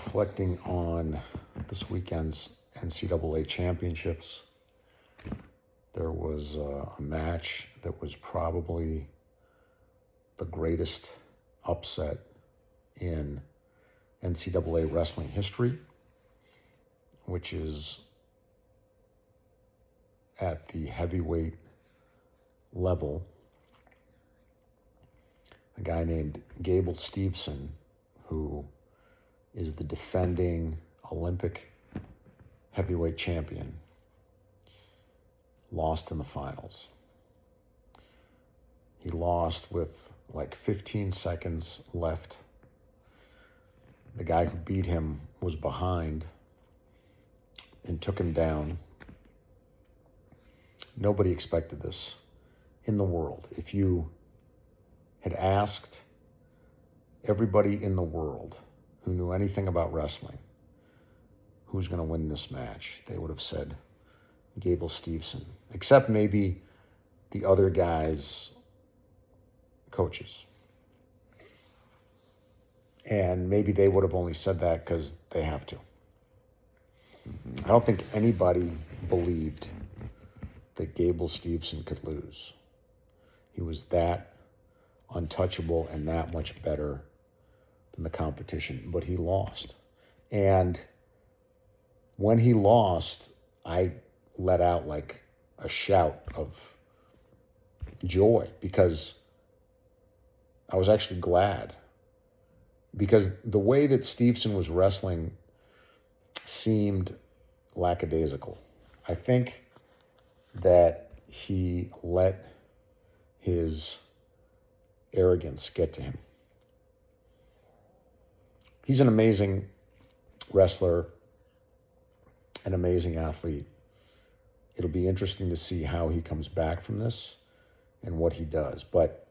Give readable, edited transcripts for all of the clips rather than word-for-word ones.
reflecting on this weekend's NCAA championships. There was a match that was probably the greatest upset in NCAA wrestling history, which is at the heavyweight level. A guy named Gable Steveson, who is the defending Olympic heavyweight champion, lost in the finals. He lost with like 15 seconds left. The guy who beat him was behind and took him down. Nobody expected this in the world. If you had asked everybody in the world who knew anything about wrestling who's going to win this match, they would have said Gable Steveson, except maybe the other guy's coaches. And maybe they would have only said that because they have to. I don't think anybody believed that Gable Steveson could lose. He was that untouchable and that much better than the competition, but he lost. And when he lost, I let out like a shout of joy because I was actually glad. Because the way that Steveson was wrestling seemed lackadaisical. I think that he let his arrogance get to him. He's an amazing wrestler, an amazing athlete. It'll be interesting to see how he comes back from this and what he does. But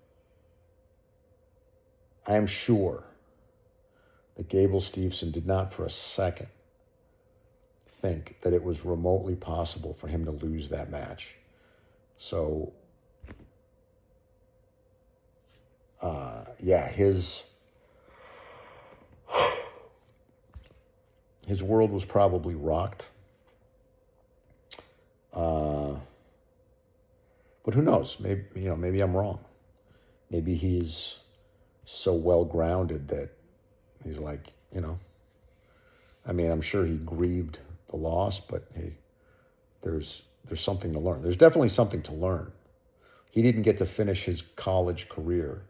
I am sure that Gable Steveson did not for a second think that it was remotely possible for him to lose that match. So, his world was probably rocked. But who knows? Maybe I'm wrong. Maybe he's so well grounded that he's like, I'm sure he grieved the loss, but hey, there's something to learn. There's definitely something to learn. He didn't get to finish his college career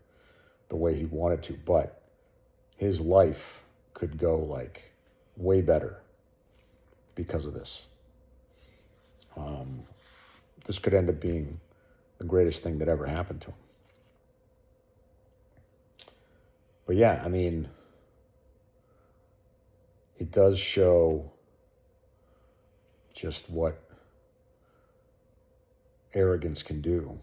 the way he wanted to, but his life could go like way better because of this. This could end up being the greatest thing that ever happened to him. But yeah, it does show just what arrogance can do.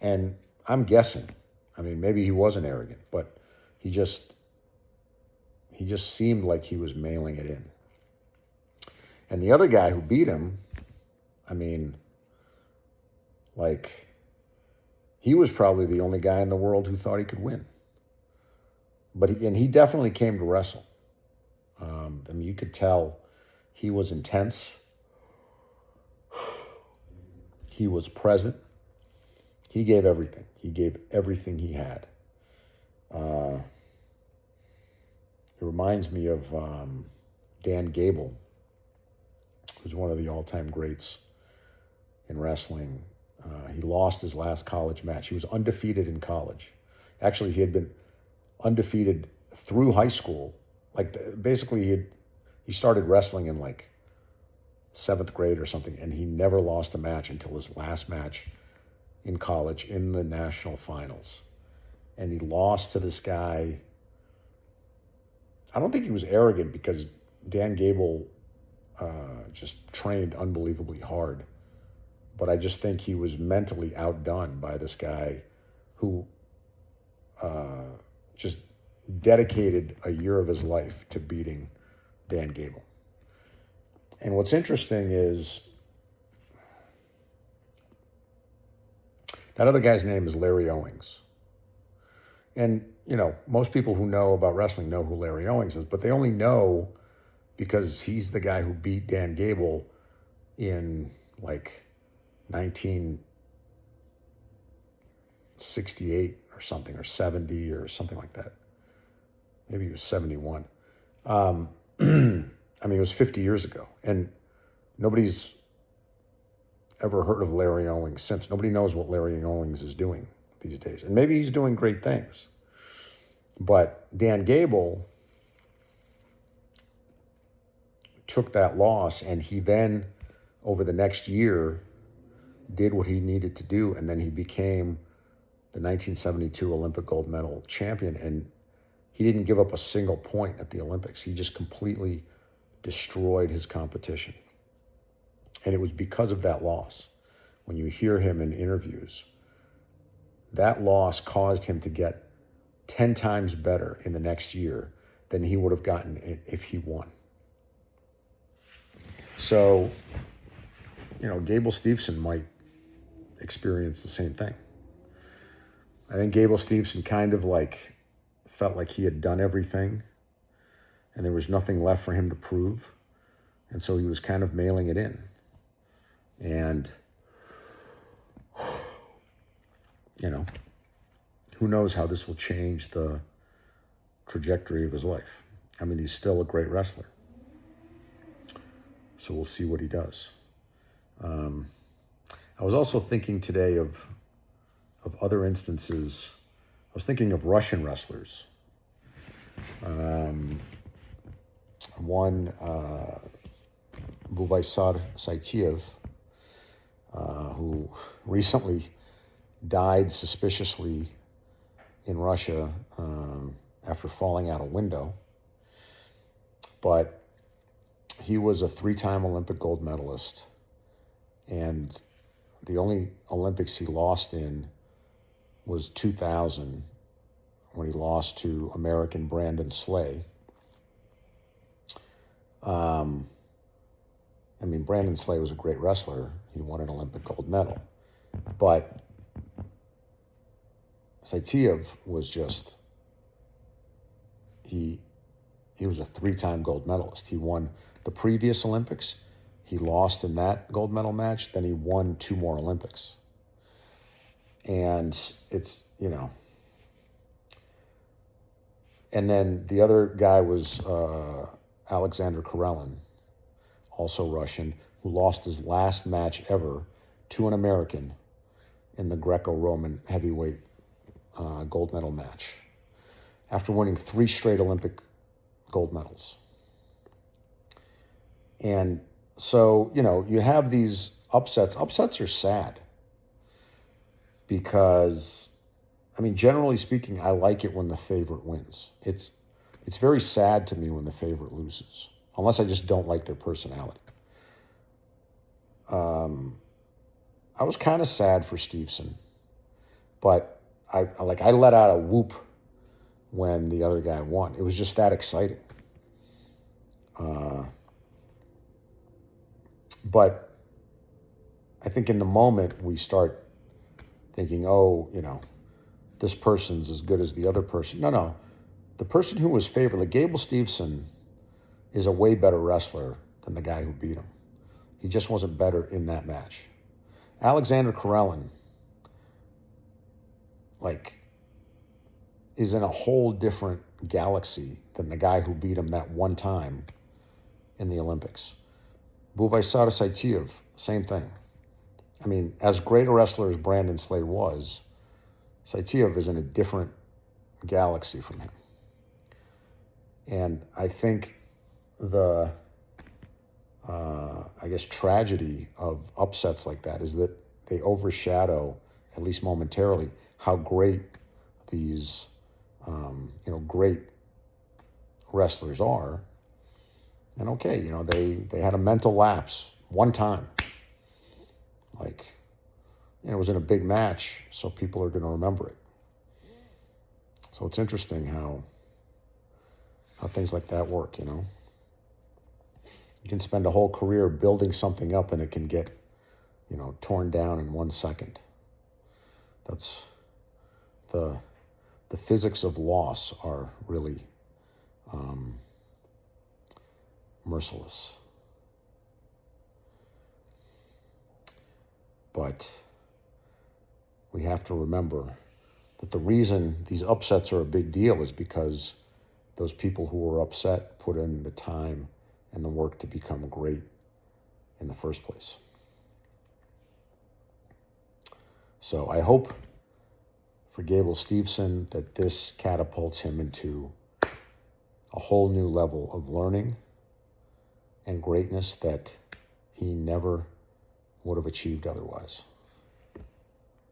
And I'm guessing, maybe he wasn't arrogant, but he just seemed like he was mailing it in. And the other guy who beat him, he was probably the only guy in the world who thought he could win. But he definitely came to wrestle. You could tell he was intense. He was present. He gave everything. He gave everything he had. It reminds me of Dan Gable, who's one of the all-time greats in wrestling. He lost his last college match. He was undefeated in college. Actually, he had been undefeated through high school. Basically, he started wrestling in 7th grade or something, and he never lost a match until his last match in college in the national finals. And he lost to this guy. I don't think he was arrogant because Dan Gable just trained unbelievably hard. But I just think he was mentally outdone by this guy who just dedicated a year of his life to beating Dan Gable. And what's interesting is that other guy's name is Larry Owings. And, most people who know about wrestling know who Larry Owings is, but they only know because he's the guy who beat Dan Gable in like 1968 or something, or 70 or something like that. Maybe he was 71. I mean, it was 50 years ago, and nobody's ever heard of Larry Owings since. Nobody knows what Larry Owings is doing these days. And maybe he's doing great things. But Dan Gable took that loss, and he then, over the next year, did what he needed to do, and then he became the 1972 Olympic gold medal champion, and he didn't give up a single point at the Olympics. He just completely destroyed his competition. And it was because of that loss. When you hear him in interviews, that loss caused him to get 10 times better in the next year than he would have gotten if he won. So, Gable Steveson might experience the same thing. I think Gable Steveson kind of felt like he had done everything and there was nothing left for him to prove. And so he was kind of mailing it in. And, who knows how this will change the trajectory of his life. I mean, he's still a great wrestler. So we'll see what he does. I was also thinking today of other instances. I was thinking of Russian wrestlers. One, Buvaisar Saitiev, who recently died suspiciously in Russia after falling out a window. But he was a 3-time Olympic gold medalist, and the only Olympics he lost in was 2000, when he lost to American Brandon Slay. Brandon Slay was a great wrestler. He won an Olympic gold medal. But Saitiev was just, he was a 3-time gold medalist. He won the previous Olympics. He lost in that gold medal match. Then he won 2 more Olympics. And it's, and then the other guy was Alexander Karelin, also Russian, who lost his last match ever to an American in the Greco-Roman heavyweight gold medal match after winning 3 straight Olympic gold medals. And so, you have these upsets. Upsets are sad because, generally speaking, I like it when the favorite wins. It's very sad to me when the favorite loses, unless I just don't like their personality. I was kind of sad for Steveson, but I let out a whoop when the other guy won. It was just that exciting. But I think in the moment we start thinking, this person's as good as the other person. No. The person who was favored, like Gable Steveson, is a way better wrestler than the guy who beat him. He just wasn't better in that match. Alexander Karelin, is in a whole different galaxy than the guy who beat him that one time in the Olympics. Buvaisar Saitiev, same thing. As great a wrestler as Brandon Slay was, Saitiev is in a different galaxy from him. And I think the, tragedy of upsets like that is that they overshadow, at least momentarily, how great these, great wrestlers are. And they had a mental lapse one time. It was in a big match, so people are going to remember it. So it's interesting how things like that work, You can spend a whole career building something up and it can get, torn down in 1 second. That's the the physics of loss are really merciless. But we have to remember that the reason these upsets are a big deal is because those people who were upset put in the time and the work to become great in the first place. So I hope for Gable Steveson that this catapults him into a whole new level of learning and greatness that he never would have achieved otherwise.